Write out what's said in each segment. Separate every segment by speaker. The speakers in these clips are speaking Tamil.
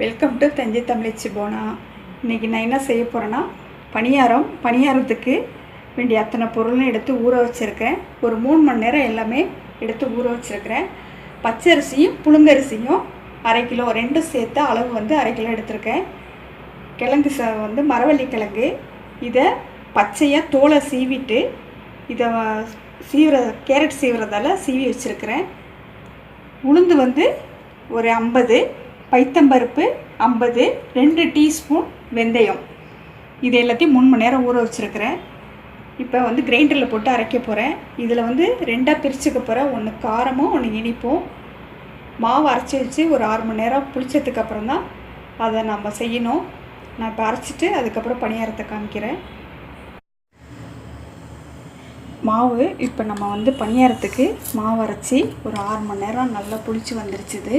Speaker 1: வெல்கம் டு தஞ்சை தமிழச்சி போனா. இன்றைக்கி நான் என்ன செய்ய போகிறேன்னா பணியாரத்துக்கு வேண்டிய அத்தனை பொருளும் எடுத்து ஊற வச்சுருக்கேன். ஒரு 3 மணி நேரம் எல்லாமே எடுத்து ஊற வச்சுருக்கிறேன். பச்சரிசியும் புழுங்கரிசியும் அரை கிலோ, ரெண்டும் சேர்த்து அளவு வந்து அரை கிலோ எடுத்திருக்கேன். கிழங்கு வந்து மரவள்ளி கிழங்கு, இதை பச்சையாக தோலை சீவிட்டு இதை கேரட் சீவுறதால சீவி வச்சுருக்கிறேன். உளுந்து வந்து ஒரு 50, பைத்தம்பருப்பு 50, 2 டீஸ்பூன் வெந்தயம், இது எல்லாத்தையும் 3 மணி நேரம் ஊற வச்சுருக்கிறேன். இப்போ வந்து கிரைண்டரில் போட்டு அரைக்க போகிறேன். இதில் வந்து 2ஆக பிரிச்சுக்க போகிறேன். ஒன்று காரமும் ஒன்று இனிப்பும். மாவு அரைச்சி வச்சு ஒரு 6 மணி நேரம் புளிச்சதுக்கப்புறம் தான் அதை நம்ம செய்யணும். நான் இப்போ அரைச்சிட்டு அதுக்கப்புறம் பணியாரத்தை காமிக்கிறேன். மாவு இப்போ நம்ம வந்து பணியாரத்துக்கு மாவு அரைச்சி ஒரு 6 மணி நேரம் நல்லா புளிச்சு வந்துருச்சுது.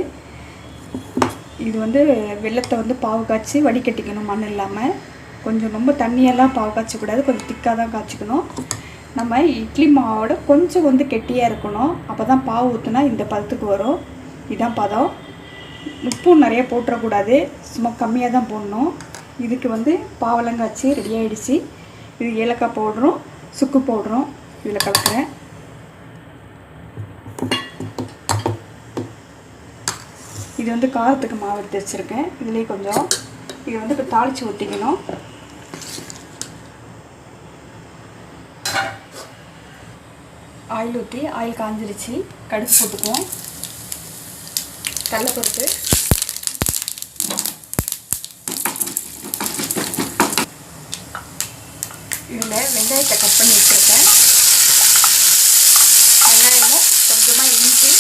Speaker 1: இது வந்து வெள்ளத்தை வந்து பாவு காய்ச்சி வடிகட்டிக்கணும், மண் இல்லாமல். கொஞ்சம் ரொம்ப தண்ணியெல்லாம் பாவு காய்ச்சக்கூடாது, கொஞ்சம் திக்காக தான் காய்ச்சிக்கணும். நம்ம இட்லி மாவோட கொஞ்சம் வந்து கெட்டியாக இருக்கணும். அப்போ தான் பாவு ஊற்றுனா இந்த பதத்துக்கு வரும். இதுதான் பதம். உப்பும் நிறைய போட்டுறக்கூடாது, சும்மா கம்மியாக தான் போடணும். இதுக்கு வந்து பாவெல்லாம் காய்ச்சி ரெடி ஆகிடுச்சு. இது ஏலக்காய் பவுடரும் சுக்கு பவுடரும் இதில் கலக்கிறேன். இது வந்து காரத்துக்கு மாவு எடுத்து வச்சுருக்கேன். இதுலேயே கொஞ்சம் இது வந்து இப்போ தாளித்து ஊற்றிக்கணும். ஆயில் ஊற்றி ஆயில் காஞ்சிருச்சு. கடுகு போட்டுக்குவோம். கடலைப்பருப்பு, இதில் வெங்காயத்தை கட் பண்ணி வச்சுருக்கேன். வெங்காயமும் கொஞ்சமாக இஞ்சி,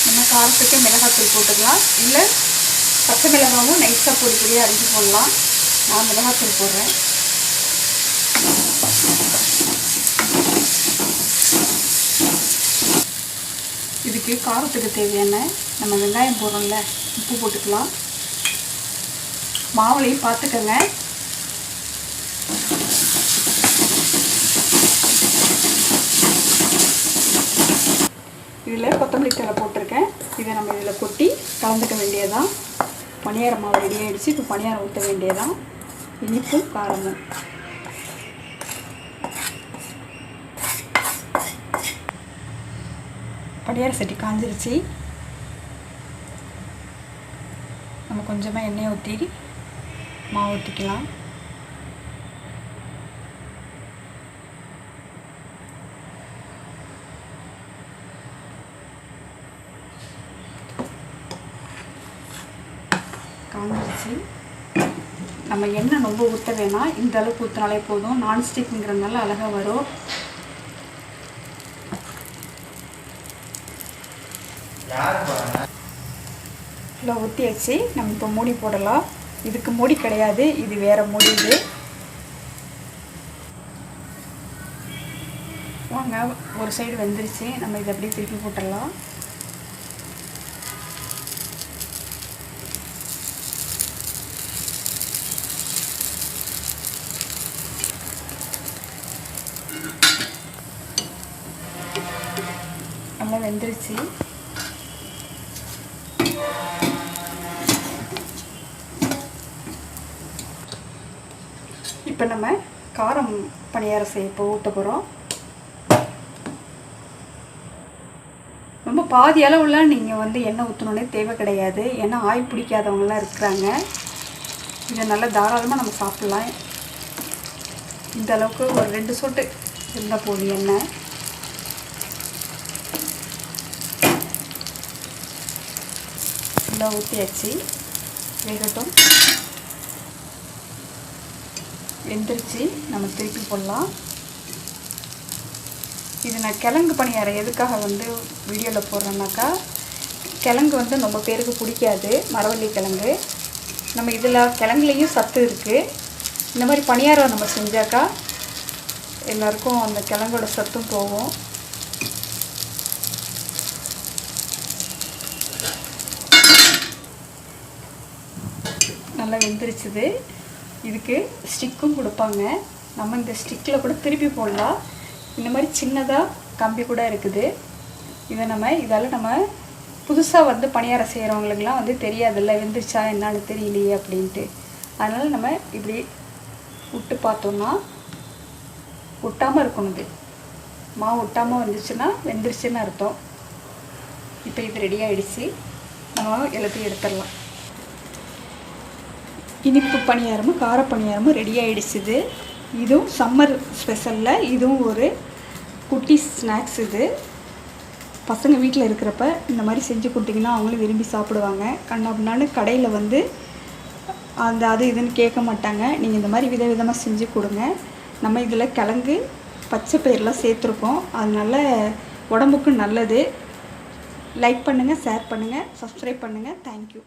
Speaker 1: நம்ம காரத்துக்கு மிளகாத்தூள் போட்டுக்கலாம். இல்லை பச்சை மிளகாவும் நைஸாக பொடி பொடியாக அரைச்சி போடலாம். நான் மிளகாத்தூள் போடுறேன். இதுக்கு காரத்துக்கு தேவையான நம்ம வெங்காயம் போடுறோம்ல, உப்பு போட்டுக்கலாம். மாவுளையும் பார்த்துக்கங்க. இதில் கொத்தமல்லி தழை போட்டிருக்கேன். இதை நம்ம இதில் கொட்டி கலந்துக்க வேண்டியதான். பணியார மாவு ரெடி ஆகிடுச்சு. இப்போ பணியாரம் ஊற்ற வேண்டியதான். இனிப்பும் காரமும். பணியார சட்டி காஞ்சிருச்சு. நம்ம கொஞ்சமாக எண்ணெயை ஊற்றி மாவு ஊற்றிக்கலாம். காஞ்சிருச்சு. நம்ம எண்ணெய் ரொம்ப ஊற்ற வேணாம், இந்த அளவுக்கு ஊற்றினாலே போதும். நான்ஸ்டிக்குங்கிறதுனால அழகாக வரும். இல்லை ஊற்றியாச்சு. நம்ம இப்போ மூடி போடலாம். இதுக்கு மூடி கிடையாது, இது வேறு மூடி. இது வாங்க, ஒரு சைடு வெந்துருச்சு. நம்ம இதை அப்படியே திருப்பி போட்டுடலாம். நல்லா வெந்துருச்சு. இப்போ நம்ம காரம் பணியாரம் செய்ய இப்போ ஊற்ற போகிறோம். ரொம்ப பாதி அளவுலாம் நீங்கள் வந்து எண்ணெய் ஊற்றணுன்னே தேவை கிடையாது. ஏன்னா ஆயில் பிடிக்காதவங்களாம் இருக்கிறாங்க. இதை நல்லா தாராளமாக நம்ம சாப்பிட்லாம். இந்த அளவுக்கு ஒரு 2 சொட்டு இருந்தால் போதும் எண்ணெய். ஃபுல்லாக ஊற்றியாச்சு. வேகட்டும். வெந்துருச்சு. நம்ம திருப்பி போடலாம். இது நான் கிழங்கு பணியாரம் எதுக்காக வந்து வீடியோவில் போடுறேன்னாக்கா, கிழங்கு வந்து ரொம்ப பேருக்கு பிடிக்காது, மரவள்ளி கிழங்கு. நம்ம இதில் கிழங்குலேயும் சத்து இருக்குது. இந்த மாதிரி பணியாரம் நம்ம செஞ்சாக்கா எல்லாருக்கும் அந்த கிழங்கோட சத்தும் போகும். நல்லா வெந்துருச்சுது. இதுக்கு ஸ்டிக்கும் கொடுப்பாங்க. நம்ம இந்த ஸ்டிக்கில் கூட திருப்பி போடலாம். இந்த மாதிரி சின்னதாக கம்பி கூட இருக்குது. இதால் நம்ம புதுசாக வந்து பணியாரம் செய்கிறவங்களுக்குலாம் வந்து தெரியாதுல்ல, வெந்துருச்சா என்னான்னு தெரியலையே அப்படின்ட்டு. அதனால் நம்ம இப்படி விட்டு பார்த்தோன்னா ஒட்டாமல் இருக்கணும். இது மாவு ஒட்டாமல் வந்துச்சுன்னா வெந்துருச்சுன்னு அர்த்தம். இப்போ இது ரெடி ஆகிடுச்சு. நம்ம எல்லாத்தையும் எடுத்துடலாம். இனிப்பு பணியாரமும் கார பணியாரமும் ரெடி ஆகிடுச்சுது. இதுவும் சம்மர் ஸ்பெஷலில் இதுவும் ஒரு குட்டி ஸ்நாக்ஸ். இது பசங்க வீட்டில் இருக்கிறப்ப இந்த மாதிரி செஞ்சு கொடுத்திங்கன்னா அவங்களும் விரும்பி சாப்பிடுவாங்க. கண்ணாபின்னான்னு கடையில் வந்து அது இதுன்னு கேட்க மாட்டாங்க. நீங்கள் இந்த மாதிரி விதவிதமாக செஞ்சு கொடுங்க. நம்ம இதில் கிழங்கு பச்சை பயிரெலாம் சேர்த்துருக்கோம். அதனால உடம்புக்கு நல்லது. லைக் பண்ணுங்கள், ஷேர் பண்ணுங்கள், சப்ஸ்கிரைப் பண்ணுங்கள். தேங்க்யூ.